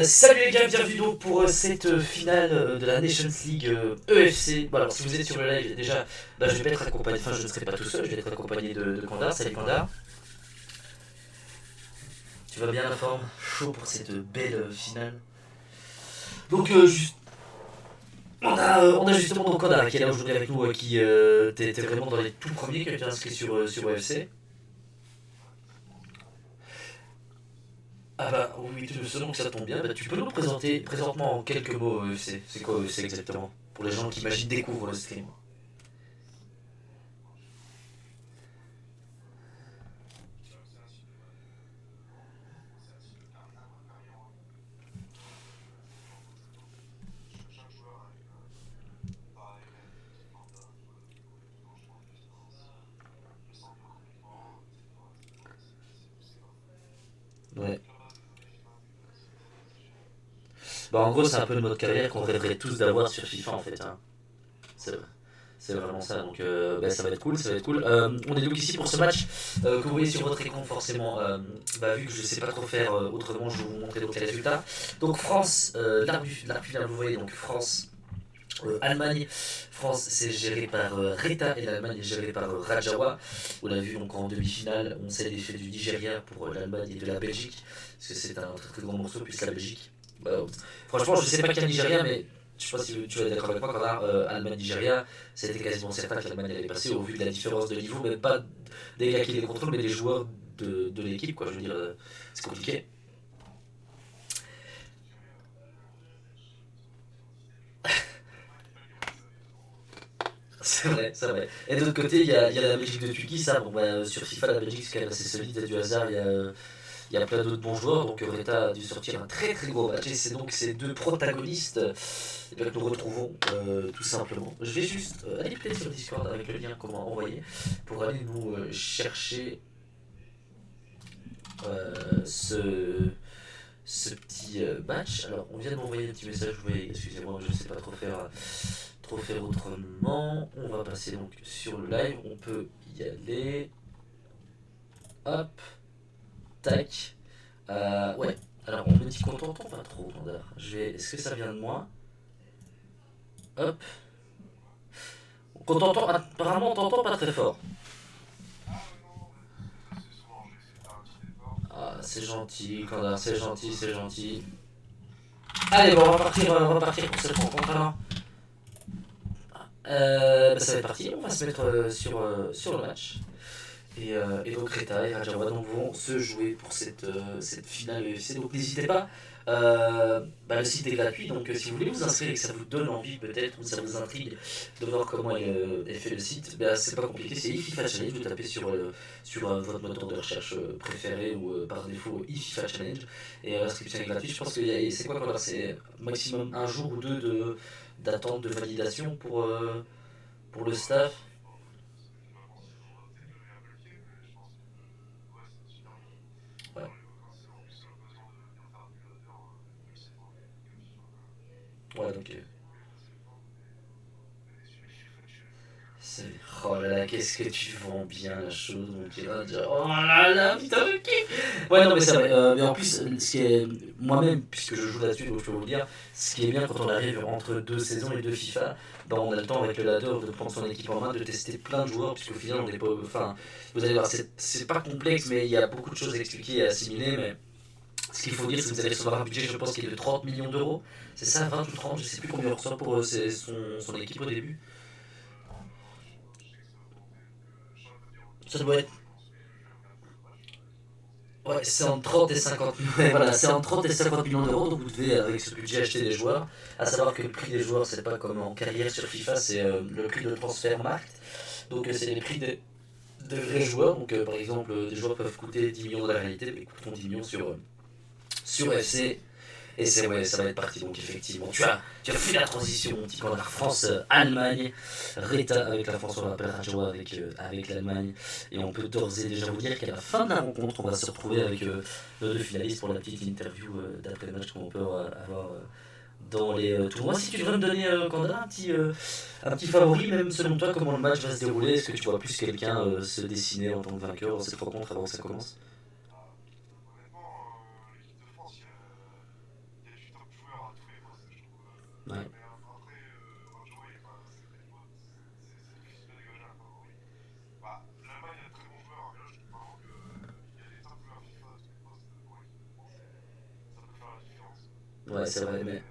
Salut les gars, bienvenue donc pour cette finale de la Nations League EFC. Bon, alors si vous êtes sur le live déjà, je vais pas être accompagné, enfin je ne serai pas tout seul, je vais être accompagné de Kandar. Salut Kandar. Tu vas bien la forme? Chaud pour cette belle finale. Donc on a justement donc Kandar qui est là aujourd'hui avec nous, qui était vraiment dans les tout premiers qui ont été inscrits sur EFC. Ah bah oui, selon que ça tombe bien, tu peux nous présenter présentement en quelques mots EFC. C'est quoi EFC exactement? Pour les gens qui imaginent découvrent le stream. Ouais. Bah en gros c'est un peu le mode carrière qu'on rêverait tous d'avoir sur FIFA en fait, hein. C'est c'est vraiment ça, donc ça va être cool, ça va être cool. On est donc ici pour ce match que vous voyez sur votre écran forcément. Vu que je ne sais pas trop faire autrement, je vais vous montrer donc les résultats. Donc France, l'arbitre, vous voyez donc France. Allemagne, France c'est géré par Reta et l'Allemagne est gérée par Rajawa. On l'a vu donc en demi-finale, on sait l'effet du Nigeria pour l'Allemagne et de la Belgique, parce que c'est un très très grand morceau puisque la Belgique. Bah, franchement, je sais pas quel Nigeria, mais je sais pas si tu vas être d'accord avec moi quand on a Allemagne-Nigeria, c'était quasiment certain que l'Allemagne allait passer au vu de la différence de niveau, même pas des gars qui les contrôlent, mais des joueurs de l'équipe, quoi. Je veux dire, c'est compliqué. C'est vrai, c'est vrai. Et de l'autre côté, il y a la Belgique de Tuki, ça, bon, sur FIFA, la Belgique, c'est quand même assez solide, il y a du hasard, il y a plein d'autres bons joueurs, donc Reta a dû sortir un très très gros match, et c'est donc ces deux protagonistes que nous retrouvons tout simplement. Je vais juste aller peut-être sur le Discord avec le lien comment envoyer, pour aller nous chercher ce, ce petit match. Alors, on vient de m'envoyer un petit message, vous voyez, excusez-moi, je ne sais pas trop faire autrement. On va passer donc sur le live, on peut y aller. Hop, tac. Ouais, alors on me dit qu'on t'entend pas trop, Mandar. Est-ce que ça vient de moi? Hop. Qu'on t'entend, apparemment on t'entend pas très fort. Ah, c'est gentil, Kandar, c'est gentil, c'est gentil. Allez, bon, on va partir pour cette rencontre alors. Ça va être parti, on va se mettre sur le match. Et donc Reta et Rajawa donc vont se jouer pour cette finale UFC. Donc n'hésitez pas, le site est gratuit, donc si vous voulez vous inscrire et que ça vous donne envie peut-être, ou ça vous intrigue de voir comment est fait le site, c'est pas compliqué, c'est eFIFA Challenge, vous tapez sur votre moteur de recherche préféré ou par défaut eFIFA Challenge, et l'inscription est gratuite. Je pense que c'est quoi quand c'est maximum un jour ou deux d'attente de validation pour le staff. Ouais. Ouais, donc c'est... Oh là là, qu'est-ce que tu vends bien la chose, mon petit Raja. Oh là là, putain de kiff. Ouais, non, mais c'est vrai. Mais en plus, ce qui est... moi-même, puisque je joue là-dessus, donc je peux vous le dire, ce qui est bien quand on arrive entre deux saisons et deux FIFA, on a le temps avec le ladder de prendre son équipe en main, de tester plein de joueurs, puisqu'au final, on n'est pas... Enfin, vous allez voir, c'est pas complexe, mais il y a beaucoup de choses à expliquer et à assimiler, mais... Ce qu'il faut dire, c'est que vous allez recevoir un budget, je pense, qui est de 30 millions d'euros. C'est ça, 20 ou 30, je sais plus combien on reçoit pour son équipe au début. Ça doit être. Ouais, c'est entre 30 et 50 millions. Ouais, voilà, c'est entre 30 et 50 millions d'euros, donc vous devez, avec ce budget, acheter des joueurs. À savoir que le prix des joueurs, c'est pas comme en carrière sur FIFA, c'est le prix de transfert marque. Donc c'est les prix des vrais joueurs. Donc par exemple, des joueurs peuvent coûter 10 millions dans la réalité, mais ils coûteront 10 millions sur FC. Et c'est ouais, ça va être parti. Donc effectivement, tu as fait la transition, mon petit canard. France-Allemagne. Reta avec la France, on l'appelle Rajoa avec l'Allemagne. Et on peut d'ores et déjà vous dire qu'à la fin de la rencontre, on va se retrouver avec nos deux finalistes pour la petite interview d'après le match qu'on peut avoir dans les tournois. Si tu devrais me donner, Kanda, un petit favori, même selon toi, comment le match va se dérouler, est-ce que tu vois plus quelqu'un se dessiner en tant que vainqueur dans cette rencontre avant que ça commence? Ouais. Ouais, c'est vrai, mais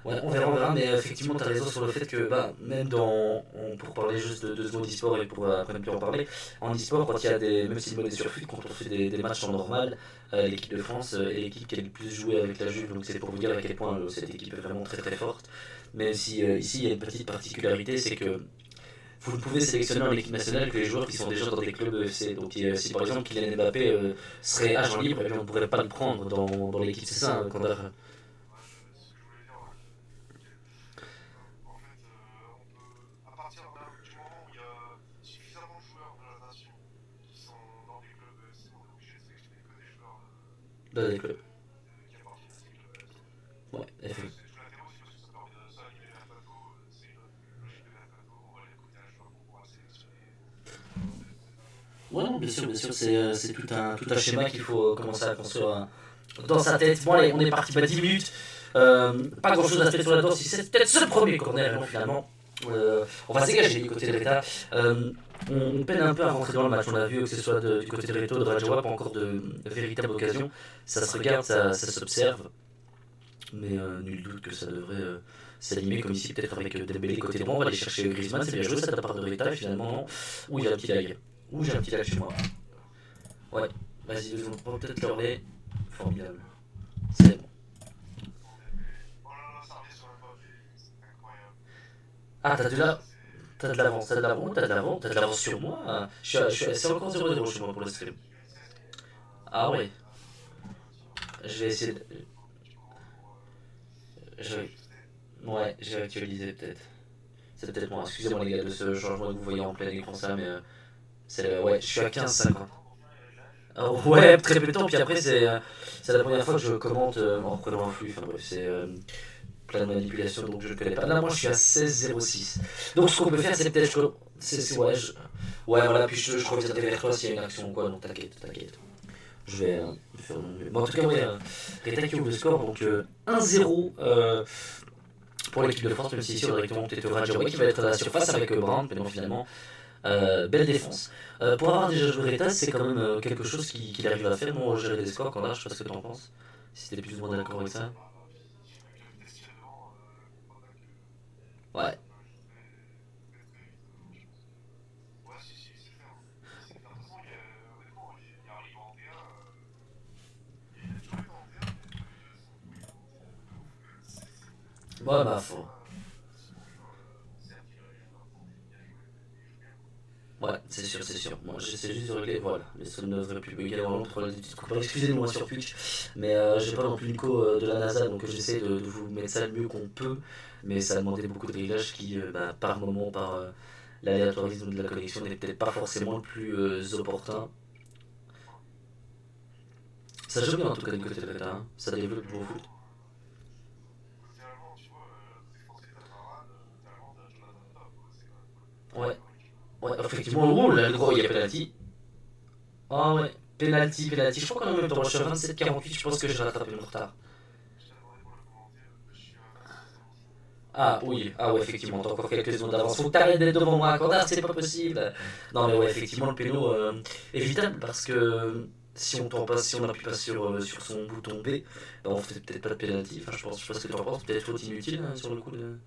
ouais, on verra, mais effectivement, tu as raison sur le fait que, bah, même pour parler juste de 2 secondes d'e-sport et pour après ne plus en parler, en e-sport, quand il y a des, même si le mode est surfut, quand on fait des matchs en normal, l'équipe de France est l'équipe qui a le plus joué avec la Juve, donc c'est pour vous dire à quel point cette équipe est vraiment très très forte. Mais si, ici, il y a une petite particularité, c'est que vous ne pouvez sélectionner en équipe nationale que les joueurs qui sont déjà dans des clubs EFC. Donc si par exemple Kylian Mbappé serait agent libre, eh bien, on ne pourrait pas le prendre dans l'équipe. C'est ça, quand dans des clubs. Ouais, effectivement. Ouais, non, bien sûr, c'est tout un schéma qu'il faut commencer à construire dans sa tête. Bon, allez, on est parti, bah, 10 minutes. Pas grand chose à se mettre sur la dent, si c'est peut-être ce premier corner, non, finalement. On va se dégager du côté de l'État. On peine un peu à rentrer dans le match. On a vu que ce soit du côté de Reto, de Rajoa, pas encore de véritable occasion. Ça se regarde, ça s'observe, mais nul doute que ça devrait s'animer comme ici, peut-être avec Dembélé côté droit. On va aller chercher Griezmann, c'est bien joué ça de la part de Reta, et finalement, non. Ouh, il y a un petit lag. Ouh, j'ai un petit lag chez moi. Ouais, vas-y, on va peut-être le relais. Formidable. C'est bon. Ah, t'as de l'avance, t'as de l'avance sur moi. C'est encore 0-0 chez moi pour le stream. Ah ouais, je vais essayer de. Je... Ouais, j'ai actualisé peut-être. C'est peut-être moi. Excusez-moi les gars de ce changement que vous voyez en plein écran ça, mais ouais, je suis à 15,50. Ouais, très peu de temps, puis après c'est la première fois que je commente en reprenant un flux. Enfin bref, c'est plein de manipulations donc je ne connais pas. Là, moi je suis à 16,06. Donc ce qu'on peut faire, c'est peut-être. Ouais, ouais, voilà, puis je reviendrai vers toi s'il y a une action ou quoi, donc t'inquiète, t'inquiète. Je vais faire mon mieux. Bon, en tout cas, ouais, Reta qui ouvre le score, donc 1-0 pour l'équipe de France, même si ici on aurait directement peut-être Radjaoui qui va être à la surface avec Brown, mais non, finalement, belle défense. Pour avoir déjà joué Reta, c'est quand même quelque chose qu'il arrive à faire, non, gérer des scores, quand là, je sais pas ce que t'en penses. Si t'es plus ou moins d'accord avec ça. Ouais. Ouais, bah, faut. Ouais, c'est sûr, c'est sûr. Moi, j'essaie juste de régler, voilà, les sons ne devraient plus bugger vraiment pour les petites coupures. Excusez-moi sur Twitch, mais j'ai pas non plus l'écho de la NASA, donc j'essaie de vous mettre ça le mieux qu'on peut. Mais ça a demandé beaucoup de réglages qui, bah, par moment, par l'aléatorisme de la connexion, n'est peut-être pas forcément le plus opportun. Ça joue bien en tout cas du côté de l'État, hein. Ça développe du bon foot. Ouais, ouais, effectivement, oh là, le gros, il y a penalty. Ah ouais, penalty. Je crois qu'on est en même temps, moi je suis à 27-48, je pense que j'ai rattrapé mon retard. Ah oui, ah ouais, effectivement, t'as encore quelques secondes d'avance. Faut que t'arrêtes d'être devant moi, Cordard, c'est pas possible. Non mais ouais, effectivement, le péno évitable parce que si on appuie pas sur son bouton B, bah, on fait peut-être pas de pénalty. Enfin, je sais pas ce que t'en penses, peut-être faute inutile sur le coup de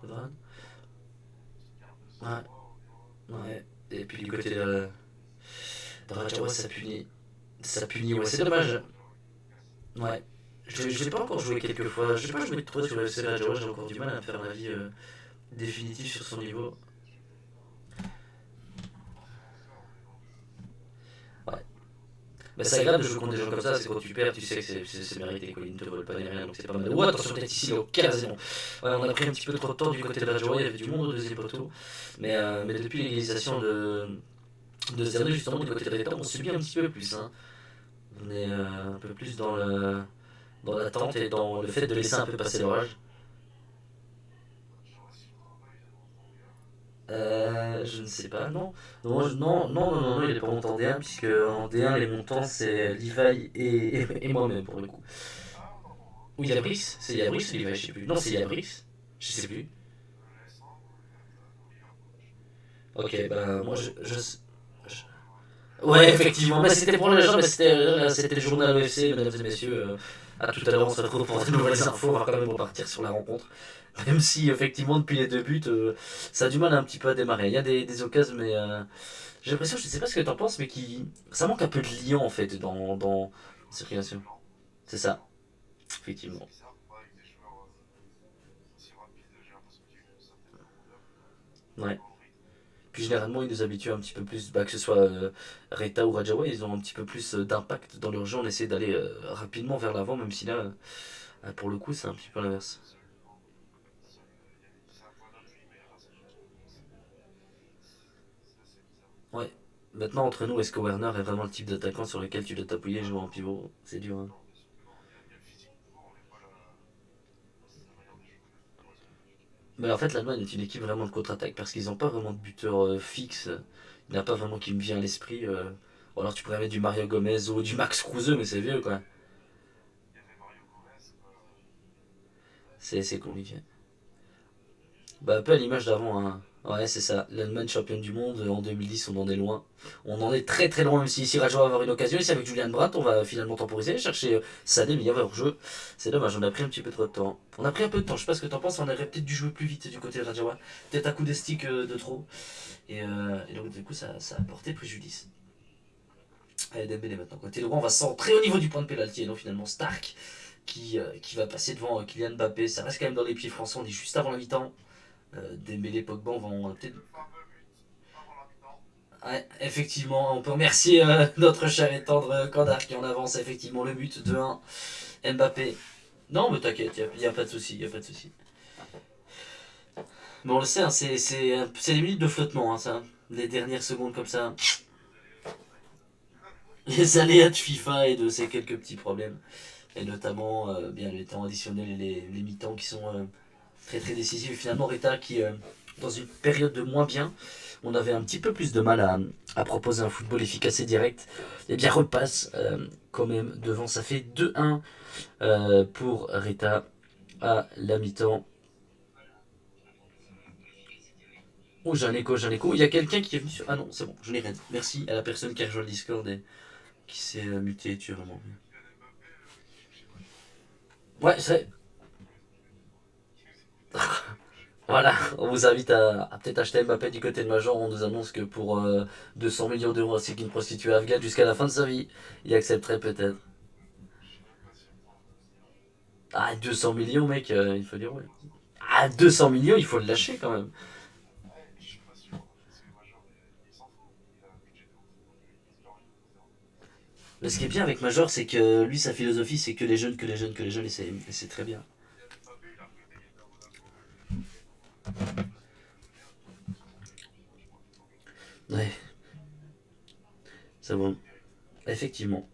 Varane. Ouais, ouais. Et puis du côté de Rajawa, ça punit. Ça punit, ouais, c'est dommage. Ouais. J'ai pas encore joué quelques fois. J'ai pas joué trop sur le FC Rajawa, j'ai encore du mal à me faire un avis définitif sur son niveau. Ouais. Bah, c'est agréable de jouer contre des gens comme ça, c'est quand tu perds, tu sais que c'est mérité, quoi. Ils ne te volent pas ni rien, donc c'est pas mal. Oh, attention, peut-être ici, au 15 ouais, on a pris un petit peu trop de temps du côté de Rajawa, il y avait du monde au deuxième poteau. Mais depuis l'égalisation de 0 justement, du côté de Reta, on subit un petit peu plus. Hein. On est un peu plus dans l'attente et dans le fait de laisser un peu passer l'orage. Je ne sais pas, non. Non, il est pas monté en D1, puisque en D1, les montants, c'est Levi et moi-même, pour le coup. Ou Yabrix. C'est Yabrix ou Levi, je sais plus. Non, c'est Yabrix. Je sais plus. Ok, bah, moi, Ouais, effectivement, mais c'était pour les gens, mais c'était le journal OFC, mesdames et messieurs. À tout à l'heure, on se retrouve pour de nouvelles infos, on va quand même repartir sur la rencontre. Même si, effectivement, depuis les deux buts, ça a du mal un petit peu à démarrer. Il y a des occasions, mais j'ai l'impression, je ne sais pas ce que tu en penses, mais ça manque un peu de lion, en fait, dans la circulation. C'est ça, effectivement. Ouais. Puis généralement, ils nous habituent un petit peu plus, bah, que ce soit Reta ou Rajawa, ils ont un petit peu plus d'impact dans leur jeu. On essaie d'aller rapidement vers l'avant, même si là, pour le coup, c'est un petit peu l'inverse. Ouais. Maintenant, entre nous, est-ce que Werner est vraiment le type d'attaquant sur lequel tu dois t'appuyer et jouer en pivot? C'est dur, hein. Mais en fait, l'Allemagne est une équipe vraiment de contre-attaque parce qu'ils n'ont pas vraiment de buteur fixe. Il n'y en a pas vraiment qui me vient à l'esprit. Ou alors tu pourrais mettre du Mario Gomez ou du Max Kruse, mais c'est vieux, quoi. C'est compliqué. Bah, un peu à l'image d'avant, hein. Ouais, c'est ça. L'Allemagne championne du monde en 2010, on en est loin. On en est très très loin, même si ici Rajo va avoir une occasion. Ici, avec Julian Brandt, on va finalement temporiser, chercher Sané, mais il y avait hors-jeu. C'est dommage, on a pris un petit peu trop de temps. On a pris un peu de temps, je sais pas ce que t'en penses, on aurait peut-être dû jouer plus vite du côté de Rajawa. Peut-être un coup de stick de trop. Et donc, du coup, ça a porté préjudice. Allez, Dembélé maintenant. Côté droit, on va centrer au niveau du point de pénalty. Et non, finalement, Stark qui va passer devant Kylian Mbappé. Ça reste quand même dans les pieds français, on est juste avant la mi-temps. Dembélé, Pogba, on va peut-être. Ouais, effectivement, on peut remercier notre cher et tendre Kandar qui en avance effectivement le but de 1 Mbappé. Non, mais t'inquiète, y a pas de souci, y a pas de souci. Mais on le sait, hein, c'est les minutes de flottement, hein, ça. Les dernières secondes comme ça. Les aléas de FIFA et de ces quelques petits problèmes. Et notamment bien les temps additionnels et les mi-temps qui sont très très décisifs. Et finalement, Reta qui, dans une période de moins bien, on avait un petit peu plus de mal à proposer un football efficace et direct, et bien repasse quand même devant. Ça fait 2-1 pour Reta à la mi-temps. Oh, j'ai un écho, j'ai un écho. Il y a quelqu'un qui est venu sur. Ah non, c'est bon, je n'ai rien. Merci à la personne qui a rejoint le Discord et qui s'est muté. Tu es vraiment bien. Ouais, c'est. Voilà, on vous invite à peut-être acheter Mbappé du côté de Major. On nous annonce que pour 200 millions d'euros ainsi qu'une prostituée afghane jusqu'à la fin de sa vie, il accepterait peut-être. Ah, 200 millions, mec, il faut dire ouais. Ah, 200 millions, il faut le lâcher quand même. Mais ce qui est bien avec Major, c'est que lui, sa philosophie, c'est que les jeunes, que les jeunes, que les jeunes, et c'est très bien. Ouais, c'est bon. Effectivement,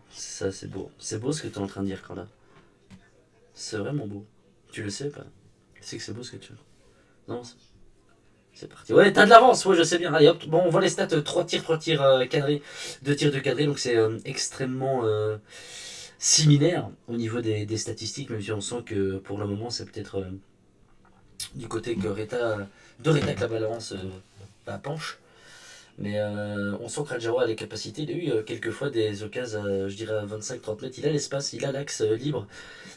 ça c'est beau. C'est beau ce que tu es en train de dire, quand là. C'est vraiment beau. Tu le sais pas? C'est que c'est beau ce que tu veux. Non, c'est parti. Ouais, t'as de l'avance, ouais, je sais bien. Allez hop, bon, on voit les stats 3 tirs cadrés, 2 tirs de cadré, donc c'est extrêmement similaire au niveau des statistiques, même si on sent que pour le moment, c'est peut-être du côté de Reta que la balance penche. Mais on sent que Rajawa a les capacités. Il a eu quelques fois des occasions, je dirais à 25-30 mètres. Il a l'espace, il a l'axe libre.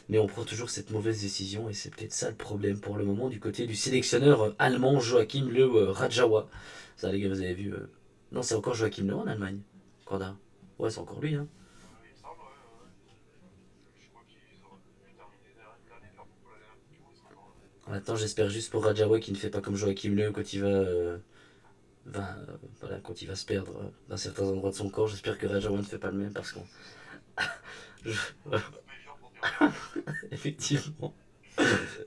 Mais on prend toujours cette mauvaise décision. Et c'est peut-être ça le problème pour le moment du côté du sélectionneur allemand Joachim Le Rajawa. Ça, les gars, vous avez vu. Non, c'est encore Joachim Le en Allemagne. Corda. Ouais, c'est encore lui. Hein. Attends, j'espère juste pour Rajawa qui ne fait pas comme Joachim Le quand il voilà, quand il va se perdre dans certains endroits de son corps. J'espère que Rajawa ne fait pas le même parce qu'on. je- Effectivement.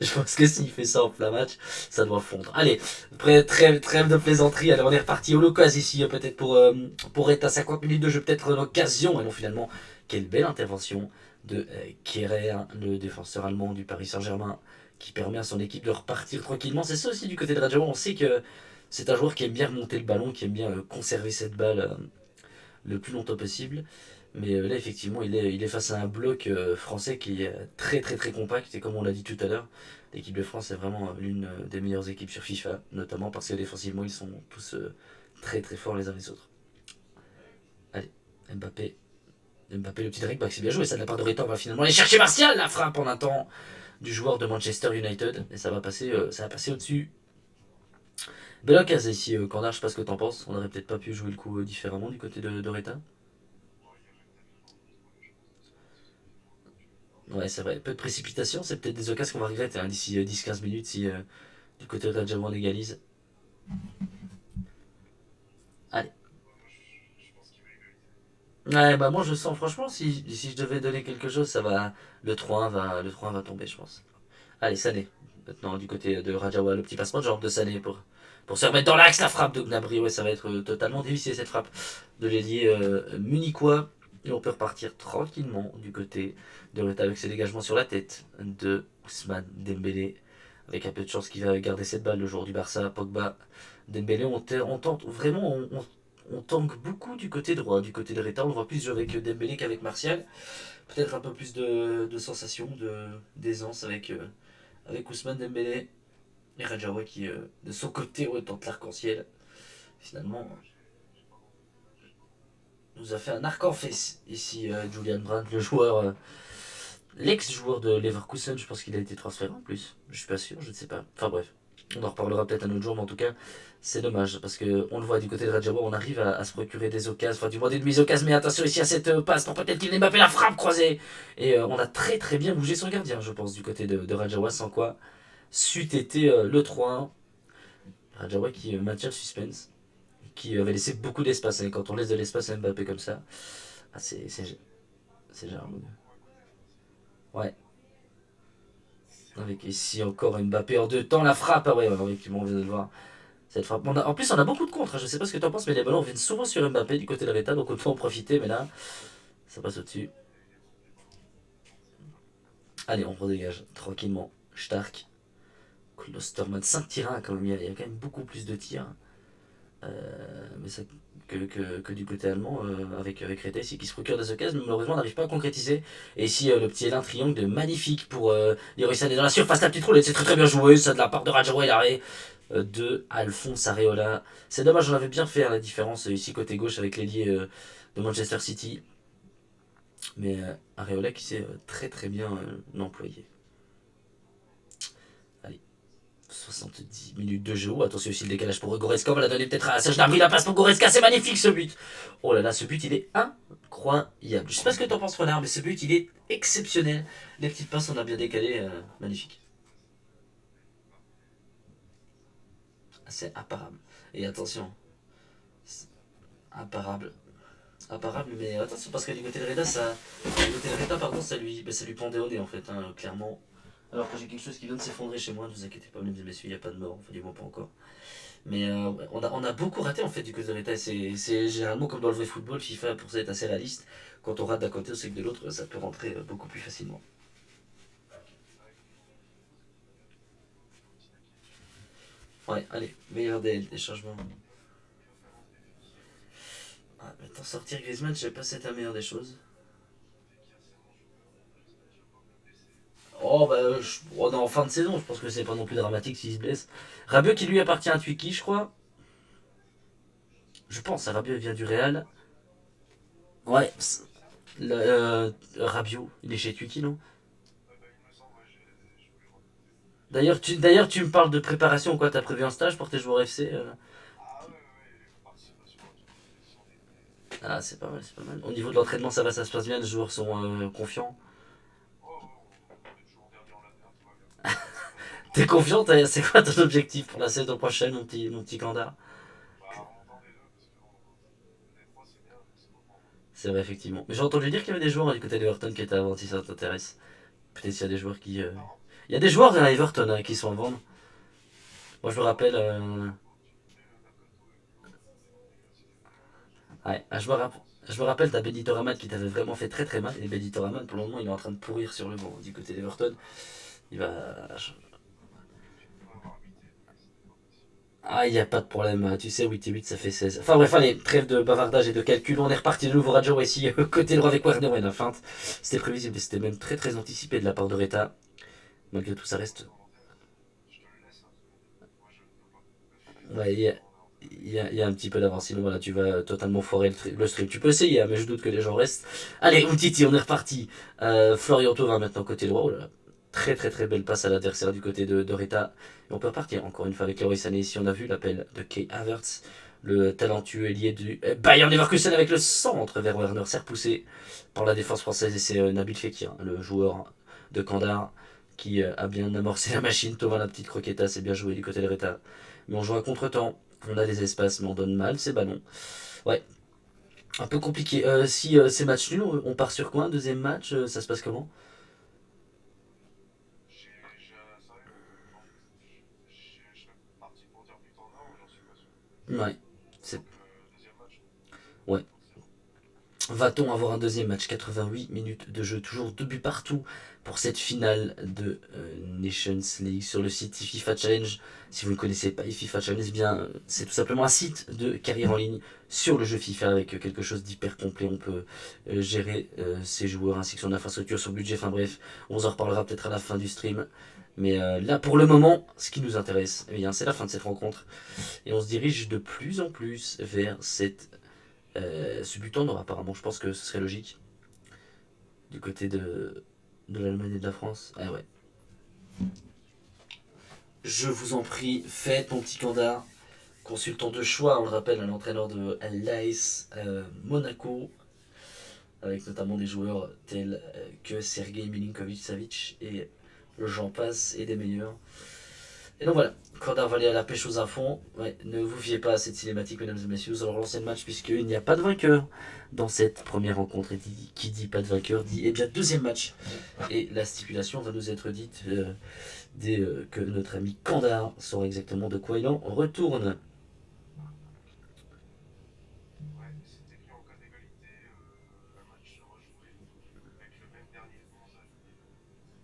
Je pense que s'il fait ça en plein match, ça doit fondre. Allez, trêve de plaisanterie. Alors on est reparti au l'occasion ici, peut-être pour être à 50 minutes de jeu, peut-être l'occasion. Et non, finalement, quelle belle intervention de Kehrer, le défenseur allemand du Paris Saint-Germain, qui permet à son équipe de repartir tranquillement. C'est ça aussi du côté de Rajawa. On sait que c'est un joueur qui aime bien remonter le ballon, qui aime bien conserver cette balle le plus longtemps possible. Mais là, effectivement, il est face à un bloc français qui est très très très compact. Et comme on l'a dit tout à l'heure, l'équipe de France est vraiment l'une des meilleures équipes sur FIFA, notamment parce que défensivement, ils sont tous très très forts les uns les autres. Allez, Mbappé. Mbappé, le petit Drake, bah, c'est bien joué. Ça de la part de Ritter va finalement aller chercher Martial. La frappe en un temps du joueur de Manchester United. Et ça va passer au-dessus. Belle occasion ici, Corner. Je sais pas ce que t'en penses. On aurait peut-être pas pu jouer le coup différemment du côté de Reta. Ouais, c'est vrai. Peu de précipitation, c'est peut-être des occasions qu'on va regretter hein, d'ici 10-15 minutes si du côté de Rajavan on égalise. Allez. Ouais, bah moi je sens franchement, si je devais donner quelque chose, le 3-1 va tomber, je pense. Allez, Sané. Maintenant, du côté de Rajawa, le petit passement de jambe de Sané pour se remettre dans l'axe. La frappe de Gnabry, ouais, ça va être totalement dévissé cette frappe de l'ailier munichois. Et on peut repartir tranquillement du côté de Reta avec ses dégagements sur la tête de Ousmane Dembélé. Avec un peu de chance qu'il va garder cette balle, le joueur du Barça, Pogba. Dembélé, on tente vraiment, on tangue beaucoup du côté droit, du côté de Reta. On voit plus jouer avec Dembélé qu'avec Martial. Peut-être un peu plus de sensation, d'aisance avec Ousmane Dembélé et Rajawa qui, de son côté, tente l'arc-en-ciel. Finalement, nous a fait un arc en fesse ici, Julian Brandt, le joueur, l'ex-joueur de Leverkusen. Je pense qu'il a été transféré en plus. Je suis pas sûr, je ne sais pas. Enfin bref, on en reparlera peut-être un autre jour, mais en tout cas, c'est dommage parce que on le voit du côté de Rajawa, on arrive à se procurer des occasions, enfin du moins des demi-occasions, mais attention ici à cette passe pour peut-être qu'il Mbappé la frappe croisée. Et on a très très bien bougé son gardien, je pense, du côté de Rajawa, sans quoi c'eût été le 3-1. Rajawa qui maintient le suspense, qui avait laissé beaucoup d'espace. Et quand on laisse de l'espace à Mbappé comme ça, ah, c'est gérard. Ouais. Avec ici encore Mbappé en deux temps, la frappe. Ah ouais, effectivement, on vient de le voir. Cette frappe. En plus, on a beaucoup de contres. Hein. Je sais pas ce que tu en penses, mais les ballons viennent souvent sur Mbappé du côté de l'État, donc on peut en profiter. Mais là, ça passe au-dessus. Allez, on redégage tranquillement. Stark. Klosterman, 5 tirs quand même. Il y a quand même beaucoup plus de tirs. Mais ça, que du côté allemand avec Reta ici qui se procure des occasions, mais malheureusement on n'arrive pas à concrétiser. Et ici le petit Elin triangle de magnifique pour Leroy Sané dans la surface, la petite roulette, c'est très très bien joué, ça de la part de Rajawa et l'arrêt de Alphonse Areola. C'est dommage, on avait bien fait hein, la différence ici côté gauche avec l'ailier de Manchester City, mais Areola qui s'est très très bien employé. Allez. 70 minutes de jeu. Attention aussi le décalage pour Goretzka. On va la donner peut-être à Serge Gnabry. La passe pour Goretzka. C'est magnifique ce but. Oh là là, ce but il est incroyable. Je sais pas ce que t'en penses, Renard, mais ce but il est exceptionnel. Les petites passes, on a bien décalé. Magnifique. C'est imparable. Et attention, imparable. Imparable, mais attention parce que du côté de Reda, pardon, ça lui pendait au nez en fait, hein, clairement. Alors que j'ai quelque chose qui vient de s'effondrer chez moi, ne vous inquiétez pas, mesdames et messieurs, il n'y a pas de mort, enfin du moins pas encore. Mais on a beaucoup raté en fait du côté de l'État. C'est généralement comme dans le vrai football, FIFA pour ça est assez réaliste. Quand on rate d'un côté, on sait que de l'autre, ça peut rentrer beaucoup plus facilement. Ouais, allez, meilleur des changements. Ah, maintenant sortir Griezmann, je sais pas si c'est la meilleure des choses. Oh bah on est en fin de saison, je pense que c'est pas non plus dramatique s'il se blesse. Rabiot qui lui appartient à Twiki, je crois. Je pense, Rabiot il vient du Real. Ouais, Rabiot, il est chez Tuki, non? D'ailleurs, tu me parles de préparation, quoi? T'as prévu un stage pour tes joueurs FC Ah, c'est pas mal, c'est pas mal. Au niveau de l'entraînement, ça va, ça se passe bien, les joueurs sont confiants. T'es confiant? C'est quoi ton objectif pour la saison prochaine, mon petit Kanda? C'est vrai, effectivement. Mais j'ai entendu dire qu'il y avait des joueurs du côté d'Everton qui étaient à vendre si ça t'intéresse. Peut-être qu'il y a des joueurs qui. Il y a des joueurs à Everton qui sont à vendre. Moi, je me rappelle. Ouais, je me rappelle, t'as Benito Raman qui t'avait vraiment fait très très mal. Et Benito Raman, pour le moment, il est en train de pourrir sur le banc du côté d'Everton. Il va. Ah, il n'y a pas de problème. Tu sais, 8 et 8, ça fait 16. Enfin bref, allez, trêve de bavardage et de calcul. On est reparti de nouveau. Rajo ici, côté droit avec Werner et la feinte. C'était prévisible et c'était même très très anticipé de la part de Reta. Malgré tout, ça reste. Ouais, il y a un petit peu d'avance. Sinon, voilà, tu vas totalement foirer le stream. Tu peux essayer, hein, mais je doute que les gens restent. Allez, Oumtiti, on est reparti. Florian Thauvin maintenant côté droit. Oh là là. Très très très belle passe à l'adversaire du côté de Reta. Et on peut repartir encore une fois avec Leroy Sané. Ici, on a vu l'appel de Kay Havertz, le talentueux ailier du Bayern Leverkusen avec le centre vers Werner. C'est repoussé par la défense française et c'est Nabil Fekir, le joueur de Kandar, qui a bien amorcé la machine. Thauvin, la petite croqueta, c'est bien joué du côté de Reta. Mais on joue à contre-temps. On a des espaces, mais on donne mal ces ballons. Ouais, un peu compliqué. Si ces matchs nuls, on part sur quoi? Un deuxième match, ça se passe comment? Ouais, c'est. Ouais. Va-t-on avoir un deuxième match? 88 minutes de jeu, toujours 2 buts partout pour cette finale de Nations League sur le site FIFA Challenge. Si vous ne connaissez pas FIFA Challenge, eh bien c'est tout simplement un site de carrière en ligne sur le jeu FIFA avec quelque chose d'hyper complet. On peut gérer ses joueurs ainsi que son infrastructure, son budget. Enfin bref, on vous en reparlera peut-être à la fin du stream. Mais là, pour le moment, ce qui nous intéresse, eh bien, c'est la fin de cette rencontre. Et on se dirige de plus en plus vers cette ce but en or, apparemment, je pense que ce serait logique. Du côté de l'Allemagne et de la France. Ah ouais. Je vous en prie, faites mon petit candard. Consultant de choix, on le rappelle, à l'entraîneur de l'AS Monaco, avec notamment des joueurs tels que Sergei Milinkovic-Savic et j'en passe et des meilleurs. Et donc voilà, Cordard va aller à la pêche aux infos. Ouais, ne vous fiez pas à cette cinématique, mesdames et messieurs. Nous allons relancer le match puisqu'il n'y a pas de vainqueur dans cette première rencontre. Et qui dit pas de vainqueur dit eh bien deuxième match. Et la stipulation va nous être dite dès que notre ami Candard saura exactement de quoi il en retourne.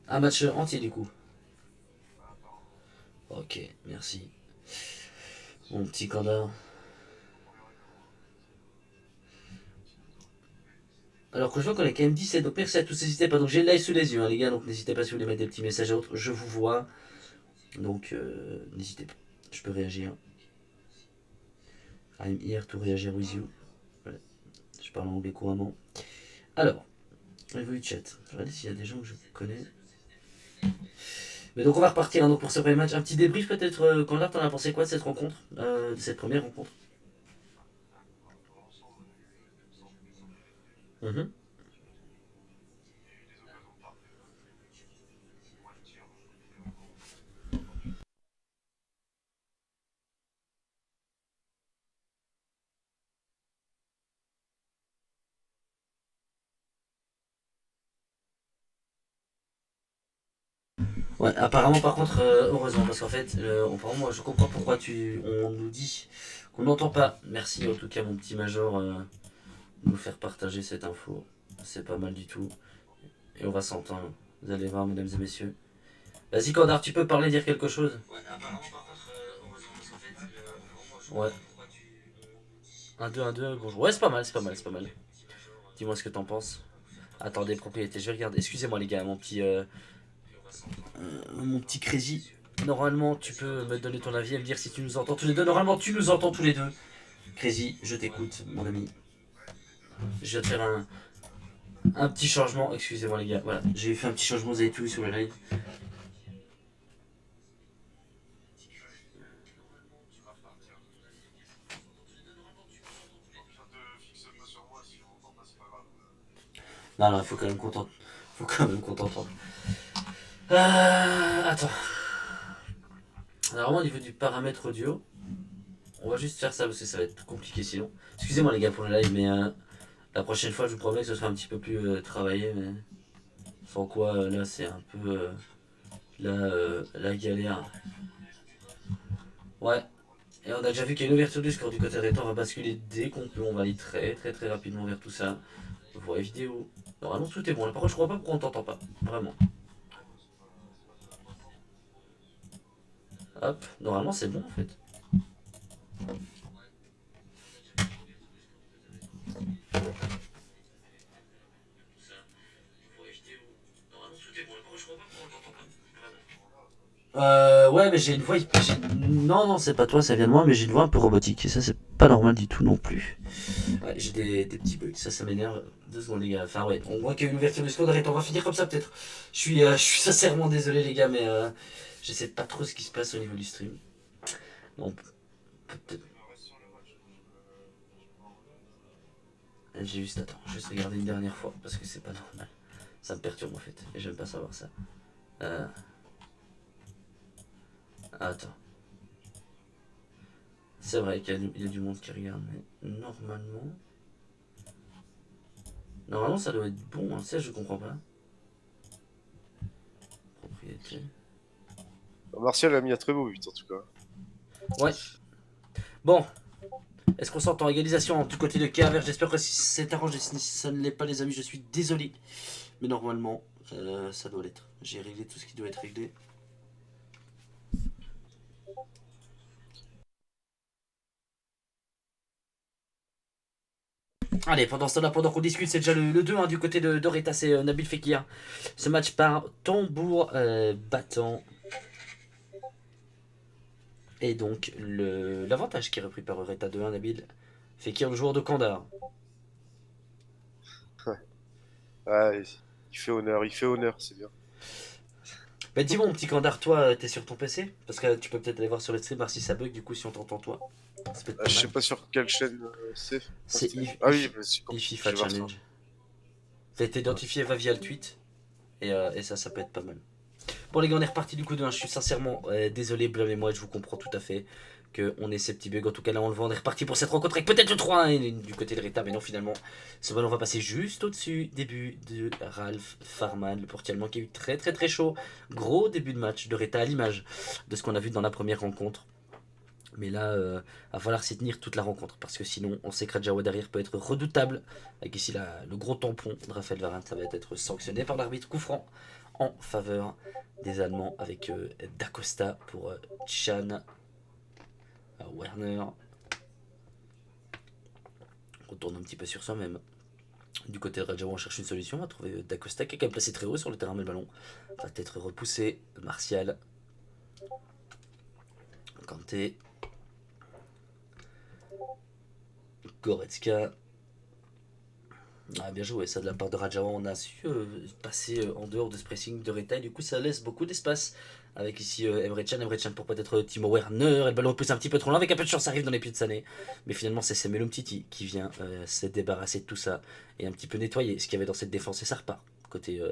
Un match entier du coup. Ok, merci. Mon petit Candard. Alors que je vois qu'on est quand même 17, donc merci à tous, n'hésitez pas. Donc j'ai le live sous les yeux, hein, les gars, donc n'hésitez pas si vous voulez mettre des petits messages à autres, je vous vois. Donc n'hésitez pas, je peux réagir. I'm here to réagir with you. Voilà. Je parle anglais couramment. Alors, niveau du chat, je vais regarder s'il y a des gens que je connais. Mais donc on va repartir hein, donc pour ce premier match. Un petit débrief peut-être, quand là, t'en as pensé quoi de cette rencontre, de cette première rencontre? Mhm. Ouais, apparemment par contre, heureusement, parce qu'en fait, apparemment, moi je comprends pourquoi on nous dit qu'on n'entend pas. Merci en tout cas mon petit major de nous faire partager cette info. C'est pas mal du tout. Et on va s'entendre. Vous allez voir, mesdames et messieurs. Vas-y, Cordard, tu peux parler, dire quelque chose? Ouais. Un deux un deux bonjour. Ouais, c'est pas mal, c'est pas mal, c'est pas mal. Dis-moi ce que t'en penses. Attendez, propriété, je regarde. Excusez-moi, les gars, mon petit crazy. Normalement, tu peux me donner ton avis et me dire si tu nous entends tous les deux. Normalement, tu nous entends tous les deux. Crazy, je t'écoute, mon ami. Je vais te faire un petit changement. Excusez-moi, les gars. Voilà, j'ai fait un petit changement, vous avez tout vu sur le live. Non, non, il faut quand même contenter. Faut quand même contenter. Attends. Alors, au niveau du paramètre audio, on va juste faire ça parce que ça va être compliqué sinon. Excusez-moi, les gars, pour le live, mais la prochaine fois, je vous promets que ce sera un petit peu plus travaillé. Mais sans quoi, là, c'est un peu la galère. Ouais. Et on a déjà vu qu'il y a une ouverture du score du côté rétant. On va basculer dès qu'on peut. On va aller très très très rapidement vers tout ça. Voix vidéo. Normalement, tout est bon. Là, par contre, je crois pas pourquoi on t'entend pas. Vraiment. Hop. Normalement, c'est bon en fait. Ouais, mais j'ai une voix. Non, non, c'est pas toi, ça vient de moi, mais j'ai une voix un peu robotique. Et ça, c'est pas normal du tout non plus. Ouais, j'ai des petits bugs, ça m'énerve. 2 secondes, les gars. Enfin, ouais, on voit qu'il y a une ouverture du score. Arrête, on va finir comme ça peut-être. Je suis sincèrement désolé, les gars, mais je sais pas trop ce qui se passe au niveau du stream. Bon, peut-être. Attends, je vais juste regarder une dernière fois parce que c'est pas normal. Ça me perturbe en fait, et j'aime pas savoir ça. Euh, Attends. C'est vrai qu'il y a du monde qui regarde, mais normalement ça doit être bon, hein. Ça je comprends pas. Propriété. Martial a mis un très beau but en tout cas. Ouais. Bon, est-ce qu'on s'entend? Égalisation du côté de Kerver. J'espère que si c'est arrangé, si ça ne l'est pas, les amis, je suis désolé. Mais normalement, ça doit l'être. J'ai réglé tout ce qui doit être réglé. Allez, pendant ce temps-là, pendant qu'on discute, c'est déjà le 2 du côté de Doreta, c'est Nabil Fekir. Ce match par tambour battant. Et donc, l'avantage qui est repris par Doreta 2-1, Nabil Fekir, le joueur de Kandar. Ouais, il fait honneur, c'est bien. Bah dis-moi, mon petit Kandar, toi, t'es sur ton PC? Parce que tu peux peut-être aller voir sur le stream, voir si ça bug, du coup, si on t'entend toi. Ça peut être pas Je sais mal. pas sur quelle chaîne c'est. C'est Ah oui, bah, je FIFA vais voir ça. Challenge. Ça a été identifié va via le tweet. Et ça peut être pas mal. Bon les gars, on est reparti du coup de 1. Je suis sincèrement désolé, blâmez-moi, je vous comprends tout à fait qu'on ait ces petits bugs. En tout cas, là on le voit, on est reparti pour cette rencontre avec peut-être le 3-1 du côté de Rita. Mais non, finalement, ce ballon va passer juste au-dessus. Début de Ralph Farman, le portier allemand qui a eu très très très chaud. Gros début de match de Rita à l'image de ce qu'on a vu dans la première rencontre. Mais là, va falloir s'y tenir toute la rencontre parce que sinon, on sait que Radjawa derrière peut être redoutable. Avec ici le gros tampon de Raphaël Varane, ça va être sanctionné par l'arbitre. Coup franc en faveur des Allemands avec Dacosta pour Chan Werner. On retourne un petit peu sur soi-même. Du côté de Radjawa, on cherche une solution. On va trouver Dacosta qui est quand même placé très haut sur le terrain, mais le ballon va être repoussé. Martial. Kanté. Goretzka. Ah, bien joué, ça de la part de Rajawa, on a su passer en dehors de ce pressing de Reta, et du coup ça laisse beaucoup d'espace avec ici Emre Can pour peut-être Timo Werner, et le ballon pousse un petit peu trop loin, avec un peu de chance ça arrive dans les pieds de Sané, mais finalement c'est Semelum Titi qui vient se débarrasser de tout ça et un petit peu nettoyer ce qu'il y avait dans cette défense, et ça repart côté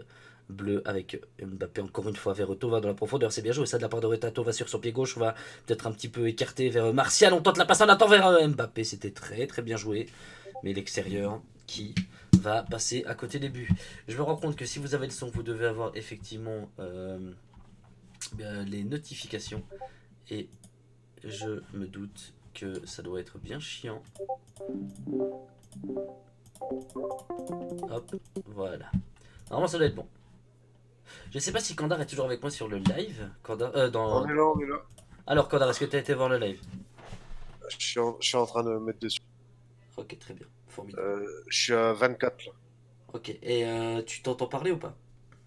bleu avec Mbappé encore une fois vers Tova dans la profondeur, c'est bien joué ça de la part de Reta. Tova sur son pied gauche, on va peut-être un petit peu écarter vers Martial, on tente la passe en attend vers Mbappé, c'était très très bien joué, mais l'extérieur qui va passer à côté des buts. Je me rends compte que si vous avez le son, vous devez avoir effectivement les notifications. Et je me doute que ça doit être bien chiant. Hop, voilà. Normalement, ça doit être bon. Je sais pas si Kandar est toujours avec moi sur le live. Kandar, On est là, on est là. Alors, Kandar, est-ce que tu as été voir le live? Je suis en train de me mettre dessus. Ok, très bien. Formidable. Je suis à 24 là. Ok, et tu t'entends parler ou pas?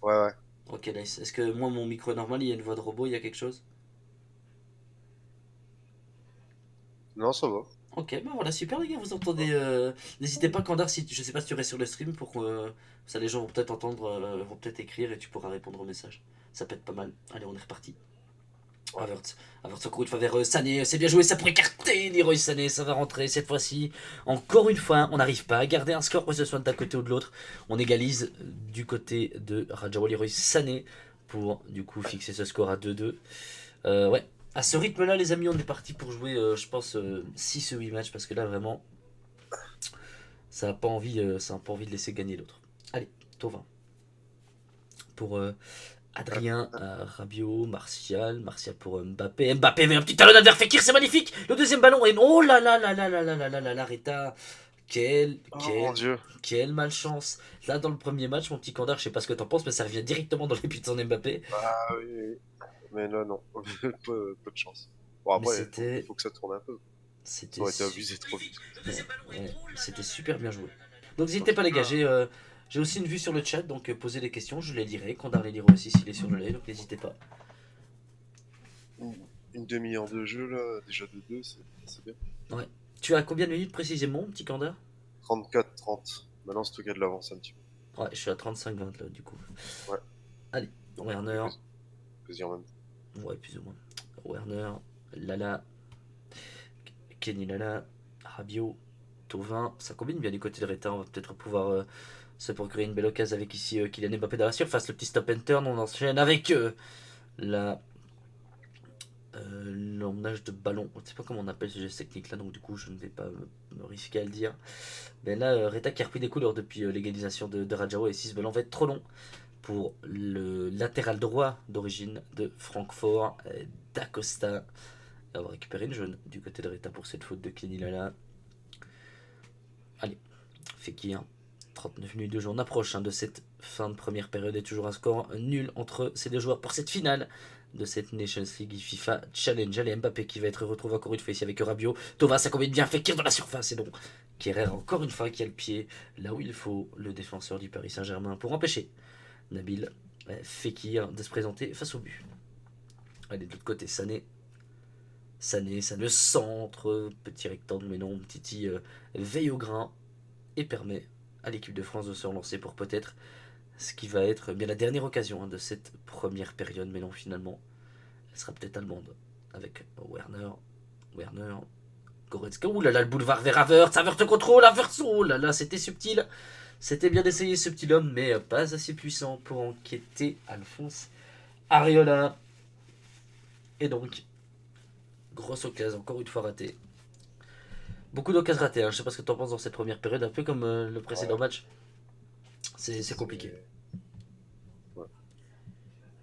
Ouais, ouais. Ok, nice. Est-ce que moi, mon micro est normal, il y a une voix de robot, il y a quelque chose? Non, ça va. Ok, bah voilà, super les gars, vous entendez. N'hésitez pas, Kandar, si je sais pas si tu restes sur le stream pour que ça les gens vont peut-être entendre, vont peut-être écrire et tu pourras répondre aux messages. Ça peut être pas mal. Allez, on est reparti. Ouais. Havertz, Havertz encore une fois vers Sané, c'est bien joué, ça pourrait écarter Leroy Sané, ça va rentrer cette fois-ci. Encore une fois, on n'arrive pas à garder un score, que ce soit d'un côté ou de l'autre. On égalise du côté de Rajawa Leroy Sané pour du coup fixer ce score à 2-2. Ouais, à ce rythme-là, les amis, on est parti pour jouer, je pense, 6 ou 8 matchs parce que là, vraiment, ça n'a pas envie, ça a pas envie de laisser gagner l'autre. Allez, Tovin. Pour Adrien, Rabiot, Martial pour Mbappé. Mbappé avec un petit talonnade vers Fekir, c'est magnifique. Le deuxième ballon et oh là là là là là là là là là là, Reta. Quelle, Oh mon quelle, dieu. quelle malchance. Là, dans le premier match, mon petit Kandar, je sais pas ce que t'en penses, mais ça revient directement dans les buts de Mbappé. Ah oui, oui. Mais là, non. Peu de chance. Bon, Mais après, c'était, faut que ça tourne un peu. Ça c'était, aurait été abusé trop vite. ouais, ouais, c'était super bien joué. Donc n'hésitez pas les gars, j'ai aussi une vue sur le chat, donc posez des questions, je les lirai. Kandar les lira aussi s'il est sur le live, donc n'hésitez pas. Une demi-heure de jeu, là, déjà de deux, c'est bien. Ouais. Tu as combien de minutes précisément, mon petit Kandar? 34-30. Maintenant, c'est toi qui as de l'avance un petit Ouais, je suis à 35-20 là, du coup. peu. Ouais, Allez, donc on fait Werner, plaisir en même temps. ouais, plus ou moins. Werner, Lala, Kenny Lala, Rabiot, Thauvin. Ça combine bien du côté de Reta. On va peut-être pouvoir se procurer une belle occasion avec ici Kylian Mbappé dans la surface. Le petit stop and turn. On enchaîne avec la l'emmenage de ballon. Je ne sais pas comment on appelle ce geste technique là, donc du coup je ne vais pas me risquer à le dire. Mais là, Reta qui a repris des couleurs depuis l'égalisation de Rajawa et 6 ballons va être trop long pour le latéral droit d'origine de Francfort, D'Acosta. On va récupérer une jaune du côté de Reta pour cette faute de Kenny Lala. Allez, Fekir. 39 minutes de jeu. On approche de cette fin de première période et toujours un score nul entre ces deux joueurs pour cette finale de cette Nations League FIFA Challenge. Allez, Mbappé qui va être retrouvé encore une fois ici avec Rabiot. Thomas, ça combine bien. Fekir dans la surface et donc Kerrer encore une fois qui a le pied là où il faut, le défenseur du Paris Saint-Germain, pour empêcher Nabil Fekir de se présenter face au but. Allez, de l'autre côté, Sané. Sané, ça le centre, petit rectangle, mais non, Titi veille au grain et permet à l'équipe de France de se relancer pour peut-être ce qui va être bien la dernière occasion de cette première période, mais non, finalement, elle sera peut-être allemande avec Werner, Goretzka. Ouh là là, le boulevard vers Havertz, Havertz contrôle, Havertz, oh là là, c'était subtil. C'était bien d'essayer ce petit homme, mais pas assez puissant pour enquêter Alphonse Areola. Et donc, grosse occasion, encore une fois ratée. Beaucoup d'occasions ratées, hein. Je sais pas ce que tu en penses dans cette première période, un peu comme le précédent Ouais, match. C'est compliqué. c'est. Ouais.